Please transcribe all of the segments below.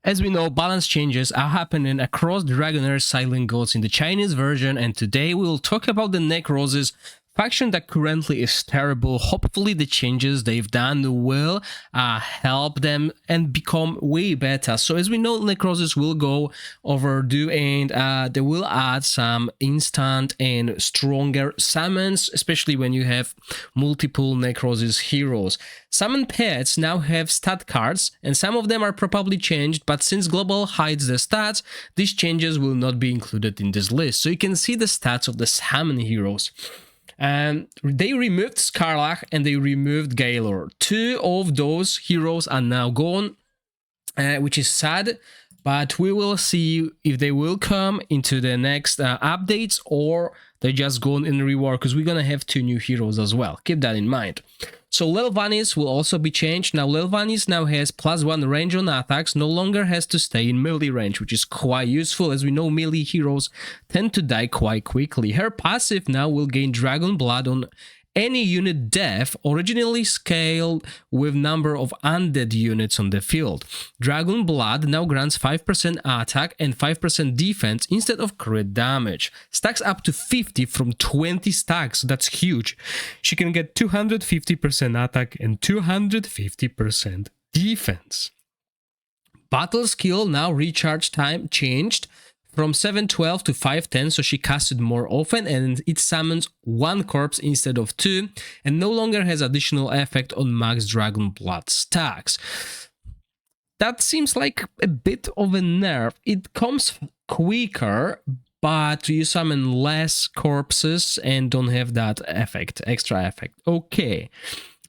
As we know, balance changes are happening across DragonHeir Silent Gods in the Chinese version, and today we will talk about the Necrosis faction that currently is terrible. Hopefully the changes they've done will help them and become way better. So as we know, Necrosis will go overdue, and they will add some instant and stronger summons, especially when you have multiple Necrosis heroes. Summon pets now have stat cards, and some of them are probably changed, but since Global hides the stats, these changes will not be included in this list. So you can see the stats of the summon heroes. They removed Skarlach and they removed Gaylor. Two of those heroes are now gone, which is sad, but we will see if they will come into the next updates or they just gone in rework, because we're gonna have two new heroes as well. Keep that in mind. So Levanis will also be changed. Now Levanis now has +1 range on attacks, no longer has to stay in melee range, which is quite useful, as we know melee heroes tend to die quite quickly. Her passive now will gain Dragon Blood on any unit death, originally scaled with number of undead units on the field. Dragon Blood now grants 5% attack and 5% defense instead of crit damage. Stacks up to 50 from 20 stacks, that's huge. She can get 250% attack and 250% defense. Battle skill now recharge time changed from 712 to 510, so she casted more often, and it summons 1 corpse instead of 2, and no longer has additional effect on max Dragon Blood stacks. That seems like a bit of a nerf. It comes quicker, but you summon less corpses and don't have that effect, extra effect. Okay.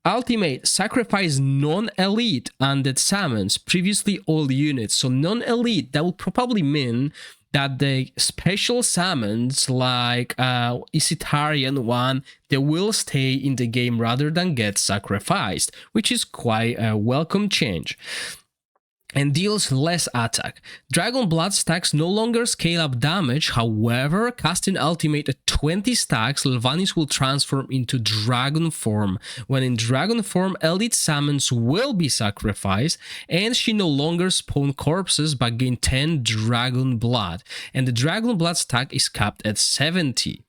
Ultimate, sacrifice non-elite undead summons, previously all units. So non-elite, that will probably mean that the special summons like Isitarian one, they will stay in the game rather than get sacrificed, which is quite a welcome change. And deals less attack. Dragon Blood stacks no longer scale up damage, however, casting ultimate at 20 stacks, Levanis will transform into dragon form. When in dragon form, elite summons will be sacrificed, and she no longer spawn corpses but gain 10 Dragon Blood. And the Dragon Blood stack is capped at 70.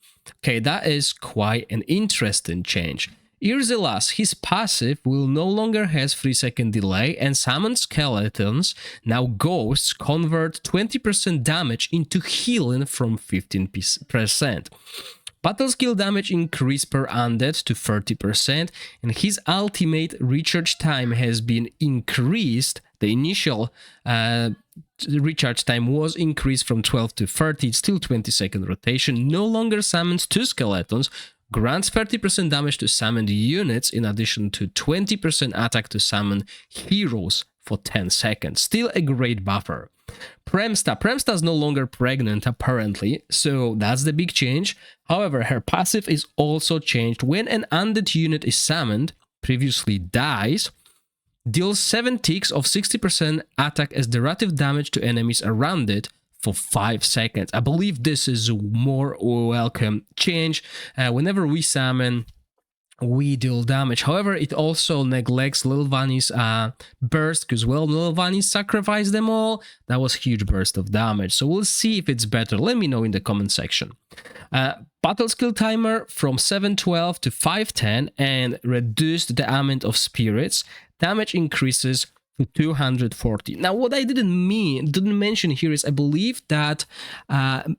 Okay, that is quite an interesting change. Irzilas, his passive will no longer has 3-second delay, and summon skeletons, now ghosts, convert 20% damage into healing from 15%. Battle skill damage increase per undead to 30%, and his ultimate recharge time has been increased. The initial recharge time was increased from 12 to 30, it's still 20-second rotation, no longer summons 2 skeletons, grants 30% damage to summoned units in addition to 20% attack to summon heroes for 10 seconds. Still a great buffer. Premsta is no longer pregnant apparently, so that's the big change. However, her passive is also changed. When an undead unit is summoned, previously dies, deals 7 ticks of 60% attack as derivative damage to enemies around it for 5 seconds. I believe this is a more welcome change. Whenever we summon, we deal damage. However, it also neglects Levanis' burst, because, well, Levanis sacrificed them all. That was a huge burst of damage. So we'll see if it's better. Let me know in the comment section. Battle skill timer from 712 to 510 and reduced the amount of spirits. Damage increases to 240. Now, what I didn't mention here is I believe that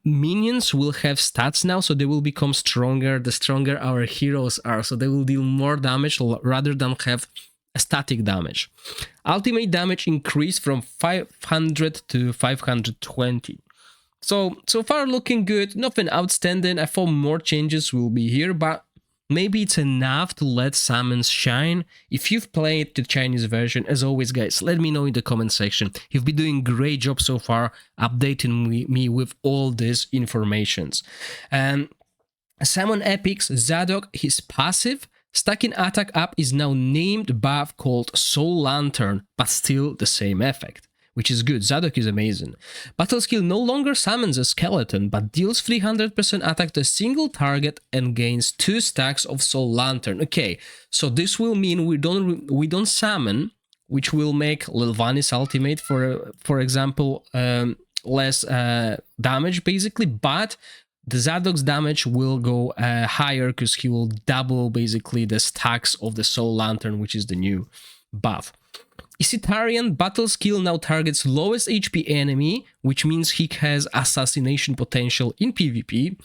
minions will have stats now, so they will become stronger the stronger our heroes are, so they will deal more damage rather than have static damage. Ultimate damage increased from 500 to 520. So far looking good, nothing outstanding. I thought more changes will be here, but maybe it's enough to let summons shine. If you've played the Chinese version, as always guys, let me know in the comment section. You've been doing a great job so far updating me with all these informations. Summon epics, Zadok, his passive, stacking attack up is now named buff called Soul Lantern, but still the same effect, which is good. Zadok is amazing. Battle skill no longer summons a skeleton, but deals 300% attack to a single target and gains 2 stacks of Soul Lantern. Okay, so this will mean we don't summon which will make Levanis ultimate, for example, less damage basically, but the Zadok's damage will go higher because he will double basically the stacks of the Soul Lantern, which is the new buff. Isitarian battle skill now targets lowest HP enemy, which means he has assassination potential in PvP.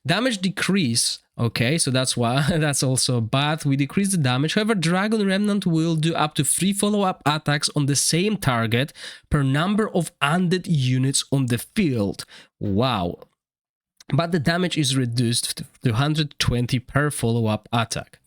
Damage decrease, okay, so that's why that's also bad. We decrease the damage. However, Dragon Remnant will do up to 3 follow-up attacks on the same target per number of undead units on the field. Wow. But the damage is reduced to 120 per follow-up attack.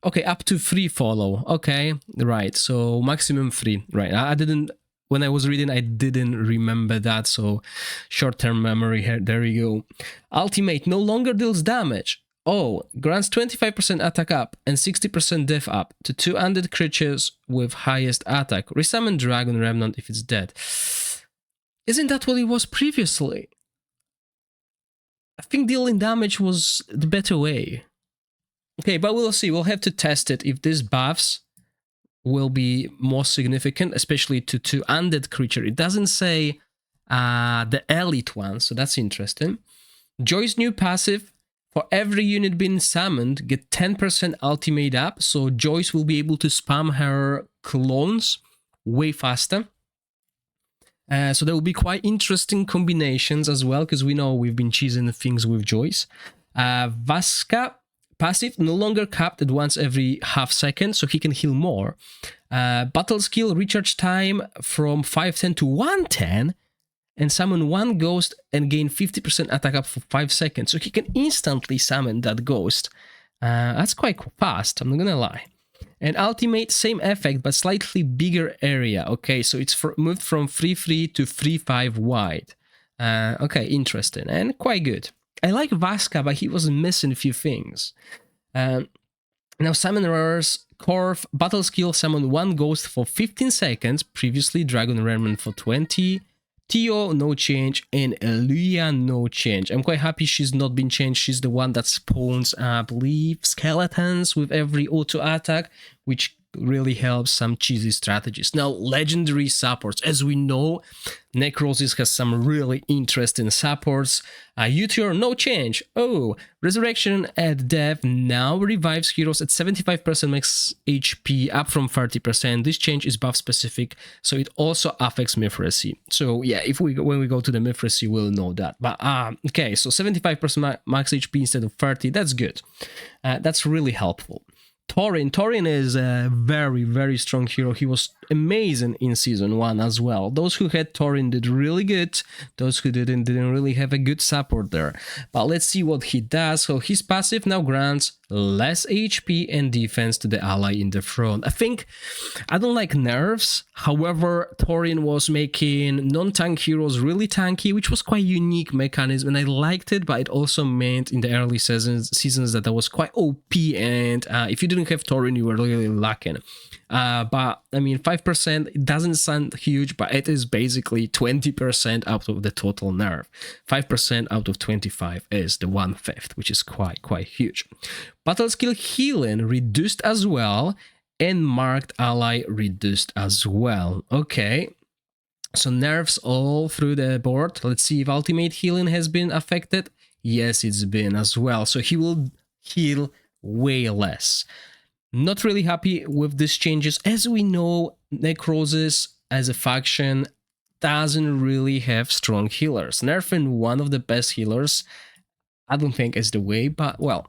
Okay, up to 3 follow. Okay, right. So maximum 3. Right. I didn't, when I was reading, I didn't remember that. So short-term memory here. There you go. Ultimate no longer deals damage. Oh, grants 25% attack up and 60% def up to 2 undead creatures with highest attack. Resummon Dragon Remnant if it's dead. Isn't that what it was previously? I think dealing damage was the better way. Okay, but we'll see. We'll have to test it if these buffs will be more significant, especially to undead creature. It doesn't say the elite one, so that's interesting. Joy's new passive, for every unit being summoned, get 10% ultimate up, so Joyce will be able to spam her clones way faster. So there will be quite interesting combinations as well, because we know we've been cheesing things with Joyce. Vaska passive no longer capped at once every half second, so he can heal more. Battle skill recharge time from 510 to 110, and summon one ghost and gain 50% attack up for 5 seconds, so he can instantly summon that ghost. That's quite fast, I'm not gonna lie. And ultimate, same effect, but slightly bigger area. Okay, so it's moved from 3-3 to 3-5 wide. Okay, interesting and quite good. I like Vaska, but he was missing a few things. Now, Summoner's Corv, battle skill, summon one ghost for 15 seconds. Previously, Dragon Remnant for 20. Tio, no change. And Eluia, no change. I'm quite happy she's not been changed. She's the one that spawns, I believe, skeletons with every auto attack, which really helps some cheesy strategies. Now, legendary supports. As we know, Necrosis has some really interesting supports. Uteor, no change. Oh, Resurrection at death now revives heroes at 75% max HP, up from 30%. This change is buff specific, so it also affects Mithracy. So yeah, when we go to the Mithracy, we'll know that. But okay, so 75% max HP instead of 30. That's good. That's really helpful. Thorin is a very, very strong hero. He was amazing in Season 1 as well. Those who had Thorin did really good. Those who didn't really have a good support there. But let's see what he does. So his passive now grants less HP and defense to the ally in the front. I don't like nerfs. However, Thorin was making non-tank heroes really tanky, which was quite unique mechanism, and I liked it, but it also meant in the early seasons that I was quite OP, and if you didn't have Thorin, you were really lacking. But I mean, 5%, it doesn't sound huge, but it is basically 20% out of the total nerf. 5% out of 25 is the 1/5, which is quite huge. Battle skill healing reduced as well, and marked ally reduced as well. Okay, so nerfs all through the board. Let's see if ultimate healing has been affected. Yes, it's been as well. So he will heal way less. Not really happy with these changes. As we know, Necrosis as a faction doesn't really have strong healers. Nerfing one of the best healers, I don't think is the way, but well,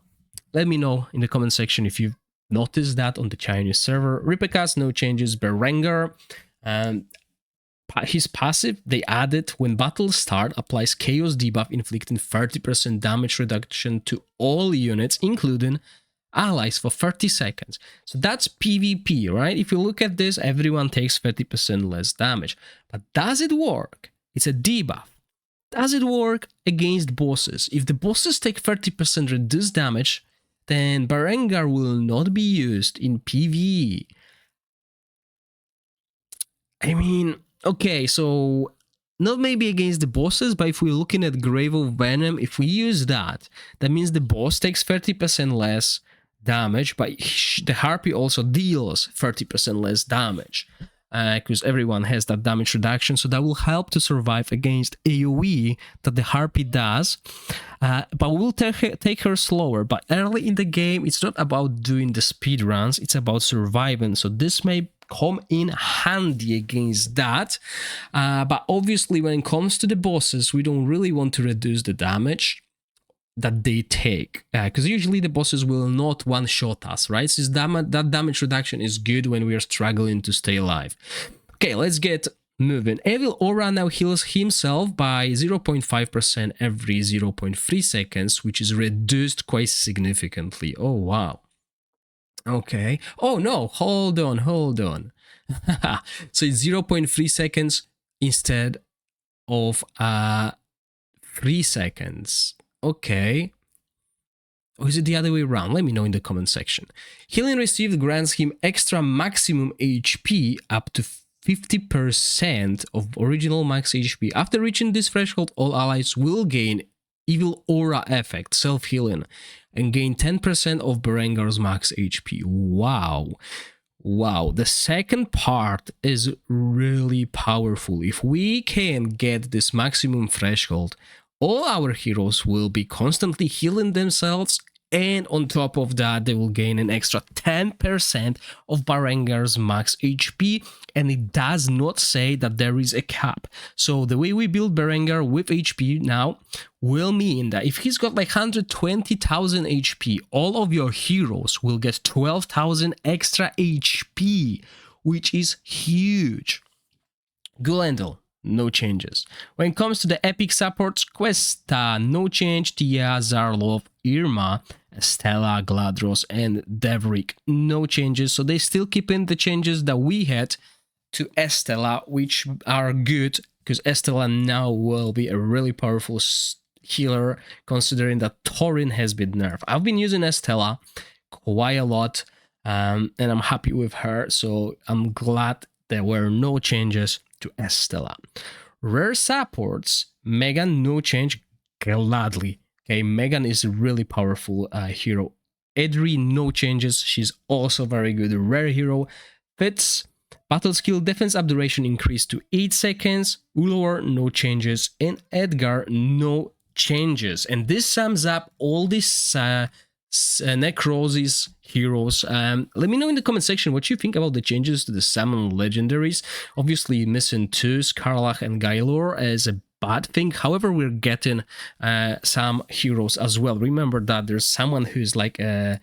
let me know in the comment section if you've noticed that on the Chinese server. Ripikas, no changes. Berengar, his passive, they added when battles start, applies chaos debuff, inflicting 30% damage reduction to all units, including allies, for 30 seconds. So that's PvP, right? If you look at this, everyone takes 30% less damage. But does it work? It's a debuff. Does it work against bosses? If the bosses take 30% reduced damage, then Berengar will not be used in PvE. I mean, okay, so not maybe against the bosses, but if we're looking at Grave of Venom, if we use that, that means the boss takes 30% less damage, but the Harpy also deals 30% less damage. because everyone has that damage reduction, so that will help to survive against AoE that the Harpy does. But we'll take her slower. But early in the game, it's not about doing the speed runs, it's about surviving. So this may come in handy against that. But obviously, when it comes to the bosses, we don't really want to reduce the damage that they take, because usually the bosses will not one-shot us, right? So that damage reduction is good when we are struggling to stay alive. Okay, let's get moving. Evil Aura now heals himself by 0.5% every 0.3 seconds, which is reduced quite significantly. Oh, wow. Okay. Oh, no, hold on. So it's 0.3 seconds instead of 3 seconds. Okay. Or is it the other way around? Let me know in the comment section. Healing received grants him extra maximum HP up to 50% of original max HP. After reaching this threshold, all allies will gain Evil Aura effect, self-healing, and gain 10% of Bangar's max HP. Wow. Wow, the second part is really powerful. If we can get this maximum threshold, all our heroes will be constantly healing themselves, and on top of that, they will gain an extra 10% of Bangar's max HP, and it does not say that there is a cap. So the way we build Bangar with HP now will mean that if he's got like 120,000 HP, all of your heroes will get 12,000 extra HP, which is huge. Gulendel, no changes. When it comes to the epic supports, Questa, no change. Tia, Zarlov, Irma, Estella, Gladros, and Devrik, no changes. So they still keep in the changes that we had to Estella, which are good, because Estella now will be a really powerful healer, considering that Thorin has been nerfed. I've been using Estella quite a lot, and I'm happy with her, so I'm glad there were no changes to Estella. Rare supports, Megan, no change, gladly. Okay, Megan is a really powerful hero. Edri, no changes, she's also very good rare hero. Fitz, battle skill defense up duration increased to 8 seconds. Ulor, no changes. And Edgar, no changes. And this sums up all these Necrosis heroes. Let me know in the comment section what you think about the changes to the summon legendaries. Obviously missing two, Skarlach and Gailor, as a bad thing. However, we're getting some heroes as well. Remember that there's someone who's like a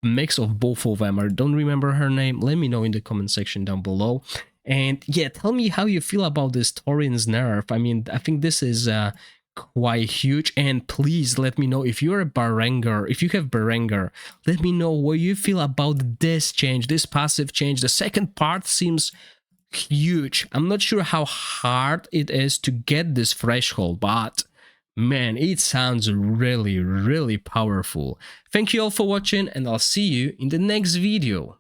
mix of both of them. I don't remember her name. Let me know in the comment section down below. And yeah, tell me how you feel about this Thorin's nerf. I mean, I think this is quite huge. And please let me know if you're a Bangar, if you have Bangar, let me know what you feel about this change, this passive change. The second part seems huge. I'm not sure how hard it is to get this threshold, but man, it sounds really, really powerful. Thank you all for watching, and I'll see you in the next video.